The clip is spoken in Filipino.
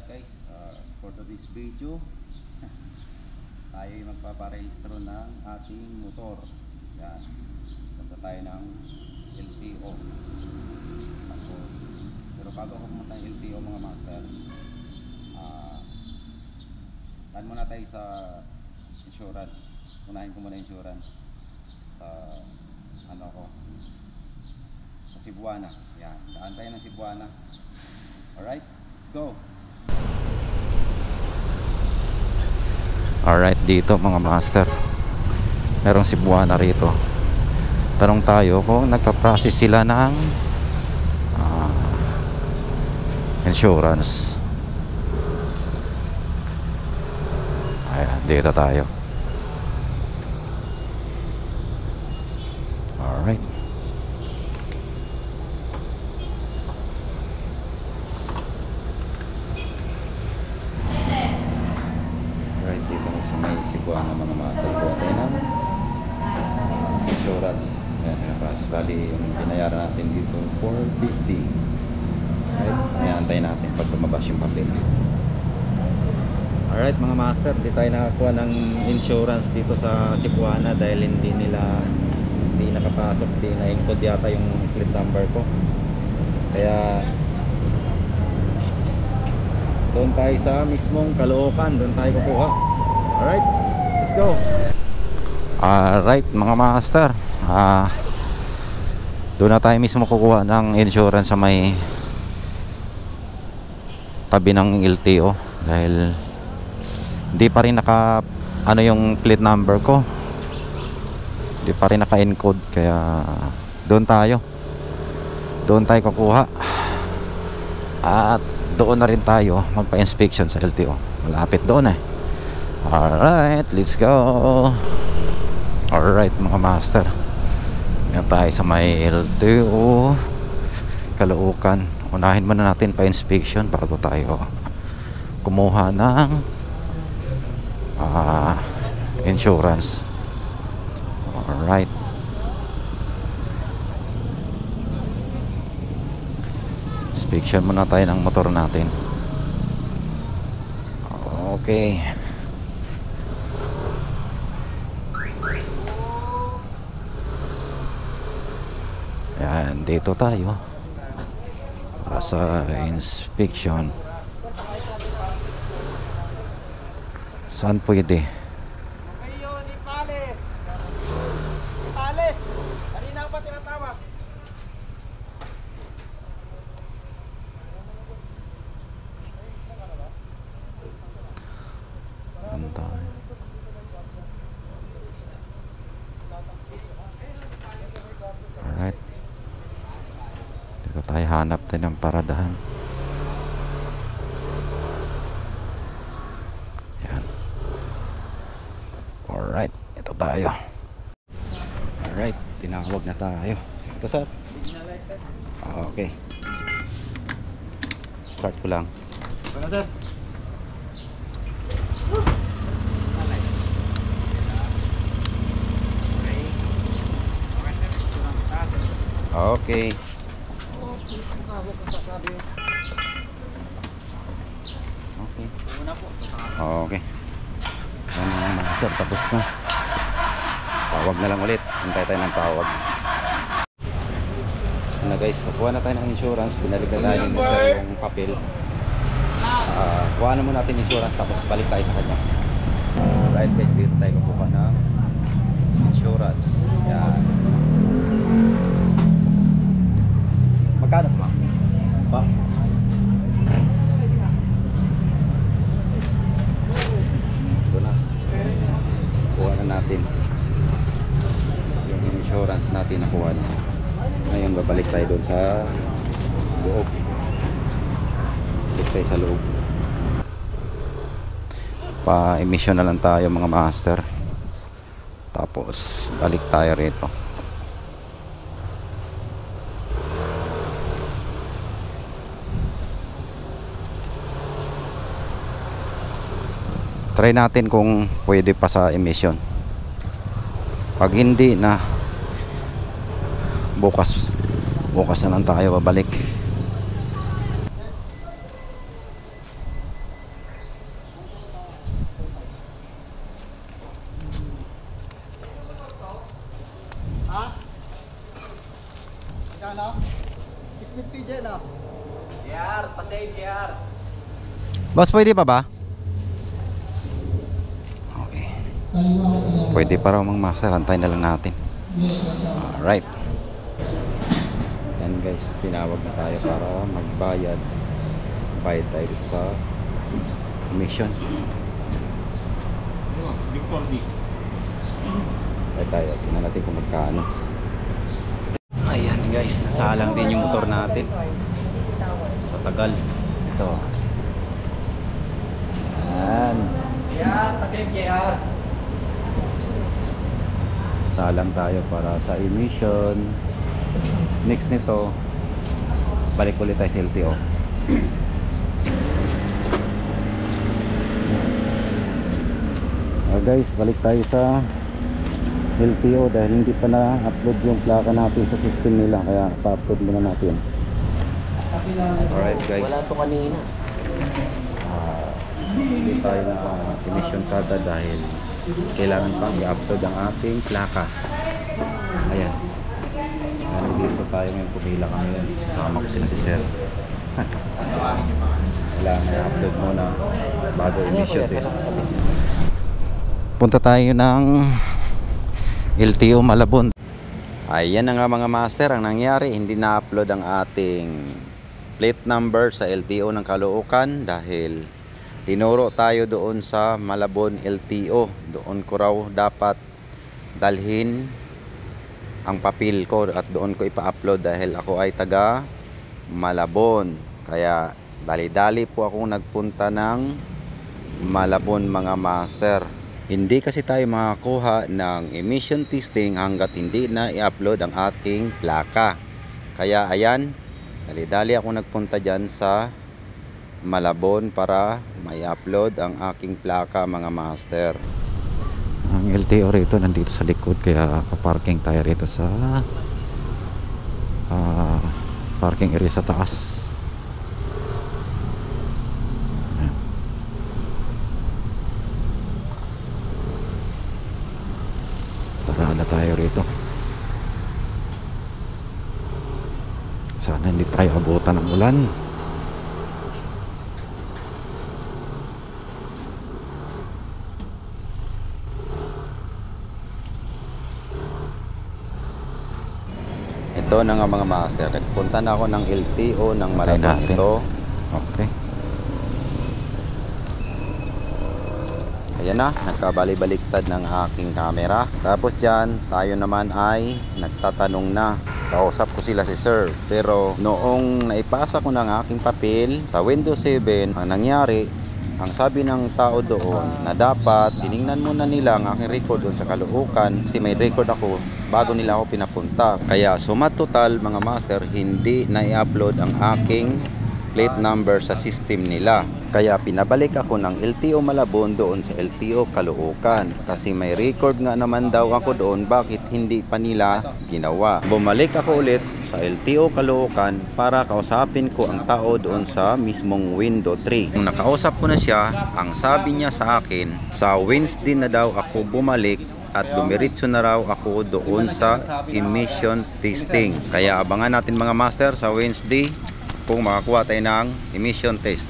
guys, for today's video tayo ay magpaparehistro ng ating motor. Yan, punta tayo ng LTO. Tapos, pero bago ako pumunta ng LTO mga master, daan muna tayo sa insurance. Unahin ko muna insurance sa ano ko, sa Cebuana. Yan, daan tayo ng Cebuana. Alright, let's go. Alright, dito mga master, merong Cebuana rito. Tanong tayo kung nagpa-process sila ng insurance. Ayan, dito tayo. Alright. Alright, dito sa may Cebuana mga master ko tayo ng insurance. Ayan, process. Bali, yung binayaran natin dito 450. Alright, ayan natin pag lumabas yung papel. Alright mga master, hindi tayo nakakuha ng insurance dito sa Cebuana dahil hindi nakapasok, hindi na-encode yata yung plate number ko. Kaya doon tayo sa mismong Caloocan, doon tayo kukuha. Alright, let's go. Alright mga master, doon na tayo mismo kukuha ng insurance sa may tabi ng LTO dahil hindi pa rin naka ano yung plate number ko, hindi pa rin naka encode, kaya doon tayo kukuha at doon na rin tayo magpa-inspection sa LTO, malapit doon eh. Alright, let's go. Alright mga master, yan tayo sa may LTO Caloocan. Unahin muna natin pa-inspection bago tayo kumuha ng insurance. Alright, inspection muna tayo ng motor natin. Okay, yan, dito tayo para sa inspection. Saan pwede? Ngayon, Ipales! Ipales! Kanina pa tinatawag. Alright, dito tayo hanap tayo ng paradahan. Yan. Alright, ito tayo. Alright, tinawag na tayo. Ito sir. Okay, start ko lang. Ano sir? Okay. Okay. Okay. Yan mga master, tapos na. Tawag na lang ulit. Hintay tayo ng tawag. Na guys, kukuha na tayo ng insurance. Binalik na tayo yung papel. Kuha na muna natin insurance, tapos balik tayo sa kanya. Right guys, dito tayo kukuha ng insurance. Yan. Magkano pa? Pa? Ito na. Kuha na natin yung insurance natin, nakuha na. Ngayon babalik tayo doon sa loob. Balik tayo sa loob. Pa-emission na lang tayo mga master. Tapos balik tayo rito. Try natin kung pwede pa sa emission. Pag hindi na, bukas na lang tayo babalik. ano? 650 dyan, oh. JR, pasave JR. Boss, pwede pa ba? Okay. Pwede pa raw mga master. Antayin na lang natin. Alright. Yan guys, tinawag na tayo para magbayad. Bayad tayo dito sa commission. Bayad tayo. Tingnan natin kung magkano. Ayan guys, nasalang din yung motor natin. Sa tagal. Ito. Ayan. JR, pasave JR. Salang tayo para sa emission. Next nito, balik ulit tayo sa LTO. Guys, balik tayo sa LTO dahil hindi pa na-upload yung plaka natin sa system nila, kaya pa-upload muna natin. Alright guys, Wala to kanina. hindi tayo na emission kada dahil kailangan pang i-upload ang ating plaka. Ayan. Nandito tayo ngayon, pumila kami ngayon. Kasama ko sila si Sir. Kailangan i-upload muna bago emission test. Punta tayo ng LTO Malabon. Ayan na nga mga master, ang nangyari, hindi na-upload ang ating plate number sa LTO ng Caloocan dahil tinuro tayo doon sa Malabon LTO. Doon ko raw dapat dalhin ang papel ko at doon ko ipa-upload dahil ako ay taga Malabon. Kaya dali-dali po akong nagpunta ng Malabon mga master. Hindi kasi tayo makakuha ng emission testing hanggat hindi na i-upload ang aking plaka. Kaya ayan, dali-dali ako nagpunta dyan sa Malabon para may upload ang aking plaka mga master. Ang LTO rito nandito sa likod, kaya paparking tayo rito sa parking area sa taas. Parada tayo rito. Sana hindi tayo abutan ng ulan. Ito na nga mga master, nagpunta na ako ng LTO ng Malabon ito. Okay. Ayan na, nagkabali-baliktad ng aking camera. Tapos dyan, tayo naman ay nagtatanong na. Kausap ko sila si Sir. Pero noong naipasa ko ng aking papel sa Windows 7, ang nangyari, ang sabi ng tao doon na dapat tiningnan muna nila ang aking record doon sa Caloocan kasi may record ako bago nila ako pinapunta. Kaya suma total mga master, hindi na i-upload ang aking plate number sa system nila. Kaya pinabalik ako ng LTO Malabon doon sa LTO Caloocan kasi may record nga naman daw ako doon, bakit hindi pa nila ginawa. Bumalik ako ulit sa LTO Caloocan para kausapin ko ang tao doon sa mismong window 3. Nung nakausap ko na siya, ang sabi niya sa akin, sa Wednesday na daw ako bumalik at dumiretso na raw ako doon sa emission testing. Kaya abangan natin mga master sa Wednesday kung makakuha tayo ng emission test.